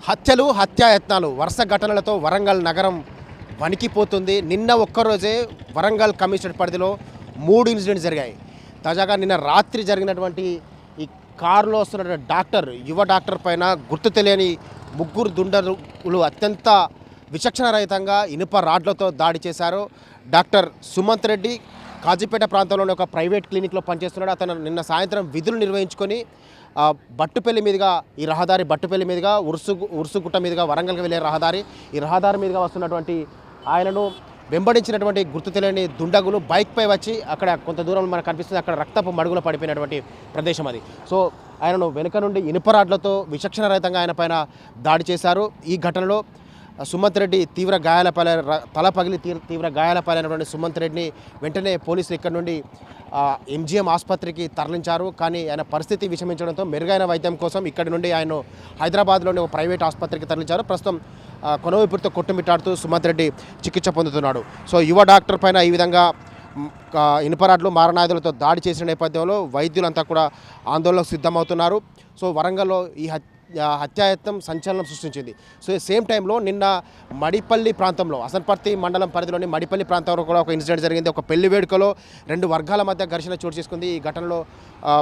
హత్యలు హత్యాయత్నాలు వరుస ఘటనలతో వరంగల్ నగరం వణికిపోతుంది. నిన్న ఒక్కరోజే వరంగల్ కమిషనర్ పరిధిలో 3 ఇన్సిడెంట్స్ జరిగాయి. తాజాగా నిన్న రాత్రి జరిగినటువంటి ఈ కారులో వస్తున్నటువంటి యువ డాక్టర్ పైన గుర్తు తెలియని 3 దుండగులు అత్యంత విచక్షణరహితంగా ఇనుప రాడ్లతో దాడి చేశారు. డాక్టర్ సుమంత్ రెడ్డి కాజీపేట ప్రాంతంలోని ఒక ప్రైవేట్ క్లినిక్లో పనిచేస్తున్నాడు. అతను నిన్న సాయంత్రం విధులు నిర్వహించుకొని బట్టుపల్లి మీదుగా ఈ రహదారి బట్టుపల్లి మీదుగా ఉరుసుగుట్ట మీదుగా వరంగల్కి వెళ్ళే రహదారి ఈ రహదారి మీదుగా వస్తున్నటువంటి ఆయనను వెంబడించినటువంటి గుర్తు తెలియని దుండగులు బైక్పై వచ్చి అక్కడ కొంత దూరంలో మనకు కనిపిస్తుంది, అక్కడ రక్తపు మడుగులో పడిపోయినటువంటి ప్రదేశం అది. సో ఆయనను వెనుక నుండి ఇనుపరాడ్లతో విచక్షణరహితంగా ఆయన పైన దాడి చేశారు. ఈ ఘటనలో సుమంత్ రెడ్డి తీవ్ర తల పగిలి తీవ్ర గాయాలపాలైనటువంటి సుమంత్ రెడ్డిని వెంటనే పోలీసులు ఇక్కడ నుండి ఎంజీఎం ఆసుపత్రికి తరలించారు. కానీ ఆయన పరిస్థితి విషమించడంతో మెరుగైన వైద్యం కోసం ఇక్కడి నుండి ఆయన హైదరాబాద్లోని ఒక ప్రైవేట్ ఆసుపత్రికి తరలించారు. ప్రస్తుతం కొనవైపురితో కొట్టుమిట్టాడుతూ సుమంత్ రెడ్డి చికిత్స పొందుతున్నాడు. సో యువ డాక్టర్ పైన ఈ విధంగా ఇనుపరాడ్లు మారణాయుధాలతో దాడి చేసిన నేపథ్యంలో వైద్యులంతా కూడా ఆందోళనకు సిద్ధమవుతున్నారు. సో వరంగల్లో ఈ హత్యాయత్నం సంచలనం సృష్టించింది. సో సేమ్ టైంలో నిన్న మడిపల్లి ప్రాంతంలో అసన్పర్తి మండలం పరిధిలోని మడిపల్లి ప్రాంతంలో కూడా ఒక ఇన్సిడెంట్ జరిగింది. ఒక పెళ్లి వేడుకలో 2 వర్గాల మధ్య ఘర్షణ చోటు చేసుకుంది. ఈ ఘటనలో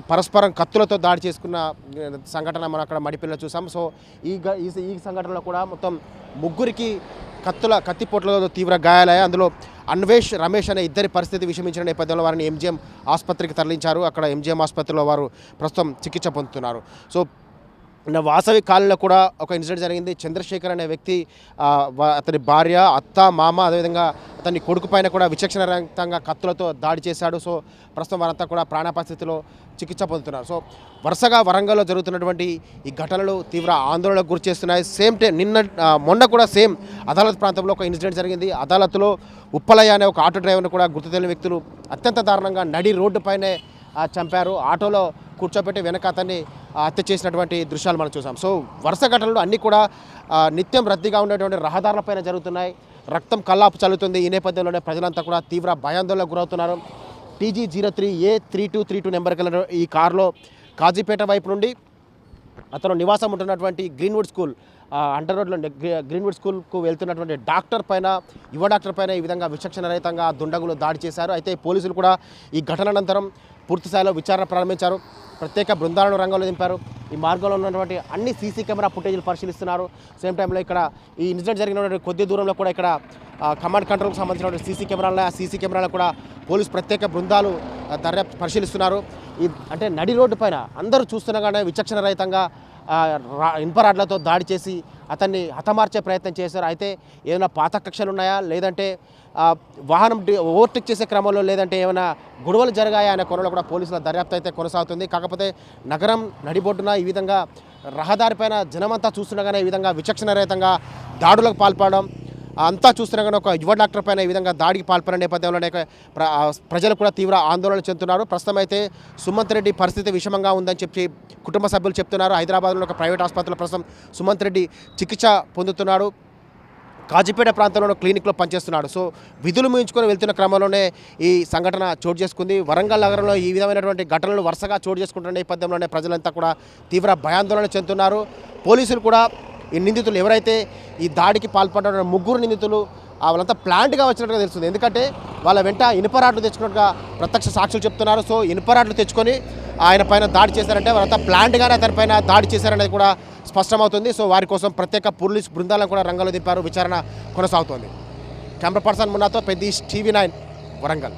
పరస్పరం కత్తులతో దాడి చేసుకున్న సంఘటన మనం అక్కడ మడిపల్లిలో చూసాం. సో ఈ సంఘటనలో కూడా మొత్తం 3కి కత్తిపోట్లతో తీవ్ర గాయాలయ్యాయి. అందులో అన్వేష్, రమేష్ అనే ఇద్దరి పరిస్థితి విషమించిన నేపథ్యంలో వారిని ఎంజీఎం ఆసుపత్రికి తరలించారు. అక్కడ ఎంజీఎం ఆసుపత్రిలో వారు ప్రస్తుతం చికిత్స పొందుతున్నారు. సో వాసవి కాలనీలో కూడా ఒక ఇన్సిడెంట్ జరిగింది. చంద్రశేఖర్ అనే వ్యక్తి అతని భార్య, అత్త, మామ, అదేవిధంగా అతని కొడుకు పైన కూడా విచక్షణరహితంగా కత్తులతో దాడి చేశాడు. సో ప్రస్తుతం వారంతా కూడా ప్రాణాపస్థితిలో చికిత్స పొందుతున్నారు. సో వరుసగా వరంగల్లో జరుగుతున్నటువంటి ఈ ఘటనలు తీవ్ర ఆందోళనకు గురి చేస్తున్నాయి. సేమ్ టైం మొన్న కూడా సేమ్ అదాలత్ ప్రాంతంలో ఒక ఇన్సిడెంట్ జరిగింది. అదాలత్లో ఉప్పలయ్య అనే ఒక ఆటో డ్రైవర్ను కూడా గుర్తు తెలియని వ్యక్తులు అత్యంత దారుణంగా నడి రోడ్డుపైనే చంపారు. ఆటోలో కూర్చోబెట్టి వెనక అతన్ని హత్య చేసినటువంటి దృశ్యాలు మనం చూసాం. సో వరుస ఘటనలు అన్నీ కూడా నిత్యం రద్దీగా ఉండేటువంటి రహదారులపైన జరుగుతున్నాయి. రక్తం కల్లాపు చల్లుతుంది. ఈ నేపథ్యంలోనే ప్రజలంతా కూడా తీవ్ర భయాందోళనకు గురవుతున్నారు. TG03A3232 నెంబర్ కలిగిన ఈ కారులో కాజీపేట వైపు నుండి అతను నివాసం ఉంటున్నటువంటి గ్రీన్వుడ్ స్కూల్ అంటర్ రోడ్లో గ్రీన్వుడ్ స్కూల్కు వెళ్తున్నటువంటి యువ డాక్టర్ పైన ఈ విధంగా విచక్షణరహితంగా దుండగులు దాడి చేశారు. అయితే పోలీసులు కూడా ఈ ఘటన అనంతరం పూర్తిస్థాయిలో విచారణ ప్రారంభించారు. ప్రత్యేక బృందాలను రంగంలో దింపారు. ఈ మార్గంలో ఉన్నటువంటి అన్ని సీసీ కెమెరా ఫుటేజీలు పరిశీలిస్తున్నారు. సేమ్ టైంలో ఇక్కడ ఈ ఇన్సిడెంట్ జరిగినటువంటి కొద్ది దూరంలో కూడా ఇక్కడ కమాండ్ కంట్రోల్కి సంబంధించినటువంటి సీసీ కెమెరాలు, ఆ సీసీ కెమెరాలు కూడా పోలీసు ప్రత్యేక బృందాలు దర్యాప్తు పరిశీలిస్తున్నారు. అంటే నడి రోడ్డు పైన అందరూ చూస్తుండగానే విచక్షణరహితంగా ఇనుపరాడ్లతో దాడి చేసి అతన్ని హతమార్చే ప్రయత్నం చేశారు. అయితే ఏమైనా పాత కక్షలు ఉన్నాయా, లేదంటే వాహనం ఓవర్టేక్ చేసే క్రమంలో, లేదంటే ఏమైనా గొడవలు జరిగాయా అనే కోణంలో కూడా పోలీసుల దర్యాప్తు అయితే కొనసాగుతుంది. కాకపోతే నగరం నడిబొడ్డున ఈ విధంగా రహదారిపైన జనమంతా చూస్తుండగానే ఈ విధంగా విచక్షణరహితంగా దాడులకు పాల్పడడం అంతా చూస్తుండగానే ఒక యువ డాక్టర్ పైన ఈ విధంగా దాడికి పాల్పడిన నేపథ్యంలోనే ప్రజలు కూడా తీవ్ర ఆందోళన చెందుతున్నారు. ప్రస్తుతం అయితే సుమంత్ రెడ్డి పరిస్థితి విషమంగా ఉందని చెప్పి కుటుంబ సభ్యులు చెప్తున్నారు. హైదరాబాద్లో ఒక ప్రైవేట్ ఆసుపత్రిలో ప్రస్తుతం సుమంత్ రెడ్డి చికిత్స పొందుతున్నాడు. కాజీపేట ప్రాంతంలో క్లినిక్లో పనిచేస్తున్నాడు. సో విధులు ముగించుకొని వెళ్తున్న క్రమంలోనే ఈ సంఘటన చోటు చేసుకుంది. వరంగల్ నగరంలో ఈ విధమైనటువంటి ఘటనలు వరుసగా చోటు చేసుకుంటున్న నేపథ్యంలోనే ప్రజలంతా కూడా తీవ్ర భయాందోళన చెందుతున్నారు. పోలీసులు కూడా ఈ నిందితులు ఎవరైతే ఈ దాడికి పాల్పడ్డారో 3 నిందితులు వాళ్ళంతా ప్లాంట్గా వచ్చినట్టుగా తెలుస్తుంది. ఎందుకంటే వాళ్ళ వెంట ఇనుపరాడ్లు తెచ్చుకున్నట్టుగా ప్రత్యక్ష సాక్షులు చెప్తున్నారు. సో ఇనుపరాడ్లు తెచ్చుకొని ఆయన పైన దాడి చేశారంటే వాళ్ళంతా ప్లాంట్గానే అతని పైన దాడి చేశారనేది కూడా స్పష్టమవుతుంది. సో వారి కోసం ప్రత్యేక పోలీస్ బృందాలను కూడా రంగంలో దింపారు. విచారణ కొనసాగుతోంది. కెమెరా పర్సన్ మున్నాతో పెద్ద TV9 వరంగల్.